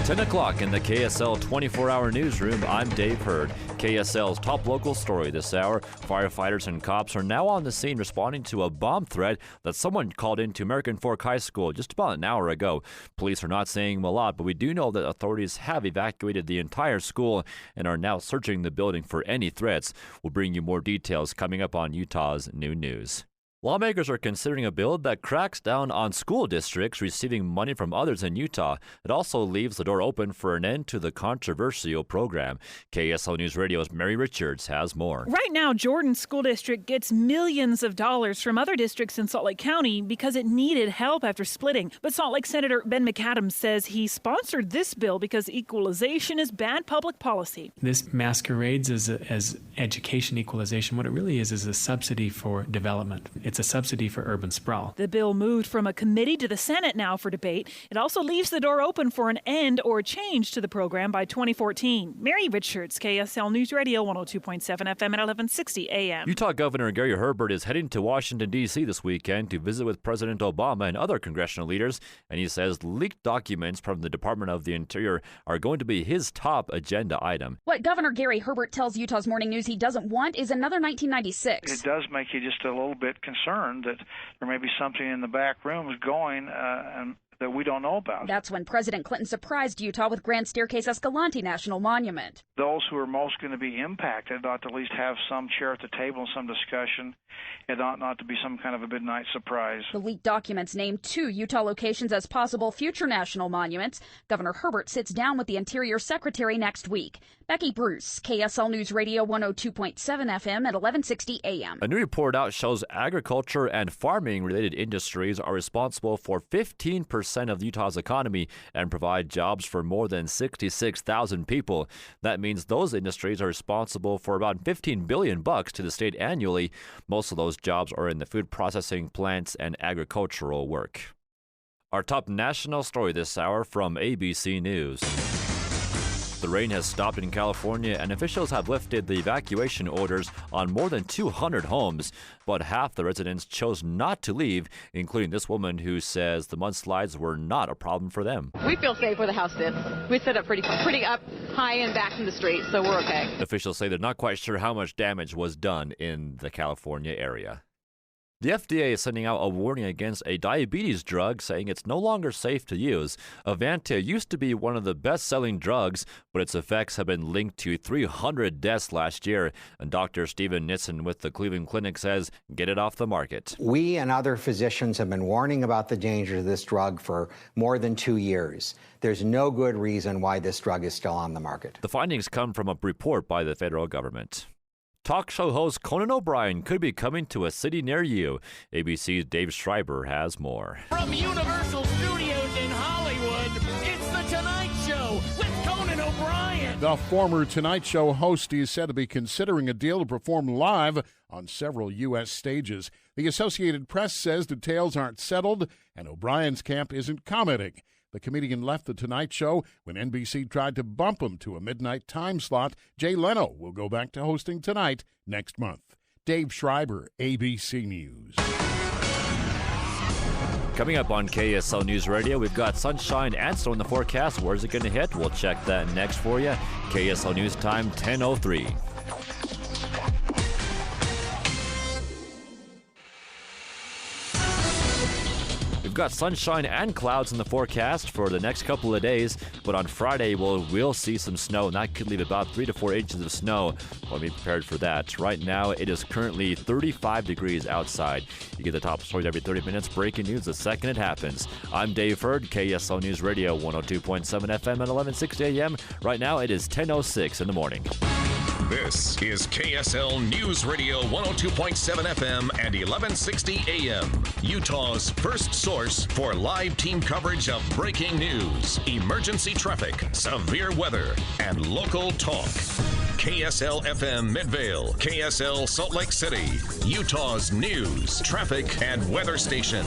10 o'clock in the KSL 24-hour newsroom, I'm Dave Hurd. KSL's top local story this hour. Firefighters and cops are now on the scene responding to a bomb threat that someone called into American Fork High School just about an hour ago. Police are not saying a lot, but we do know that authorities have evacuated the entire school and are now searching the building for any threats. We'll bring you more details coming up on Utah's New News. Lawmakers are considering a bill that cracks down on school districts receiving money from others in Utah. It also leaves the door open for an end to the controversial program. KSL News Radio's Mary Richards has more. Right now, Jordan School District gets millions of dollars from other districts in Salt Lake County because it needed help after splitting. But Salt Lake Senator Ben McAdams says he sponsored this bill because equalization is bad public policy. This masquerades as education equalization. What it really is a subsidy for development. It's a subsidy for urban sprawl. The bill moved from a committee to the Senate now for debate. It also leaves the door open for an end or change to the program by 2014. Mary Richards, KSL News Radio, 102.7 FM at 1160 AM. Utah Governor Gary Herbert is heading to Washington, D.C. this weekend to visit with President Obama and other congressional leaders, and he says leaked documents from the Department of the Interior are going to be his top agenda item. What Governor Gary Herbert tells Utah's Morning News he doesn't want is another 1996. It does make you just a little bit concerned that there may be something in the back rooms going and that we don't know about. That's when President Clinton surprised Utah with Grand Staircase Escalante National Monument. Those who are most going to be impacted ought to at least have some chair at the table and some discussion. It ought not to be some kind of a midnight surprise. The leaked documents name 2 Utah locations as possible future national monuments. Governor Herbert sits down with the Interior Secretary next week. Becky Bruce, KSL News Radio 102.7 FM at 1160 AM. A new report out shows agriculture and farming-related industries are responsible for 15% of Utah's economy and provide jobs for more than 66,000 people. That means those industries are responsible for about $15 billion to the state annually. Most of those jobs are in the food processing plants and agricultural work. Our top national story this hour from ABC News. The rain has stopped in California, and officials have lifted the evacuation orders on more than 200 homes. But half the residents chose not to leave, including this woman who says the mudslides were not a problem for them. We feel safe where the house sits. We sit up pretty up high and back from the street, so we're okay. Officials say they're not quite sure how much damage was done in the California area. The FDA is sending out a warning against a diabetes drug, saying it's no longer safe to use. Avantia used to be one of the best-selling drugs, but its effects have been linked to 300 deaths last year. And Dr. Stephen Nissen with the Cleveland Clinic says, get it off the market. We and other physicians have been warning about the dangers of this drug for more than 2 years. There's no good reason why this drug is still on the market. The findings come from a report by the federal government. Talk show host Conan O'Brien could be coming to a city near you. ABC's Dave Schreiber has more. From Universal Studios in Hollywood, it's The Tonight Show with Conan O'Brien. The former Tonight Show host is said to be considering a deal to perform live on several U.S. stages. The Associated Press says details aren't settled, and O'Brien's camp isn't commenting. The comedian left The Tonight Show when NBC tried to bump him to a midnight time slot. Jay Leno will go back to hosting Tonight next month. Dave Schreiber, ABC News. Coming up on KSL News Radio, we've got sunshine and snow in the forecast. Where's it going to hit? We'll check that next for you. KSL News Time, 10:03. We've got sunshine and clouds in the forecast for the next couple of days, but on Friday we'll see some snow, and that could leave about 3 to 4 inches of snow. We'll be prepared for that. Right now, it is currently 35 degrees outside. You get the top stories every 30 minutes, breaking news the second it happens. I'm Dave Hurd, KSL News Radio, 102.7 FM and 1160 AM. Right now, it is 10:06 in the morning. This is KSL News Radio 102.7 FM and 1160 AM, Utah's first source for live team coverage of breaking news, emergency traffic, severe weather, and local talk. KSL FM Midvale, KSL Salt Lake City, Utah's news, traffic, and weather station.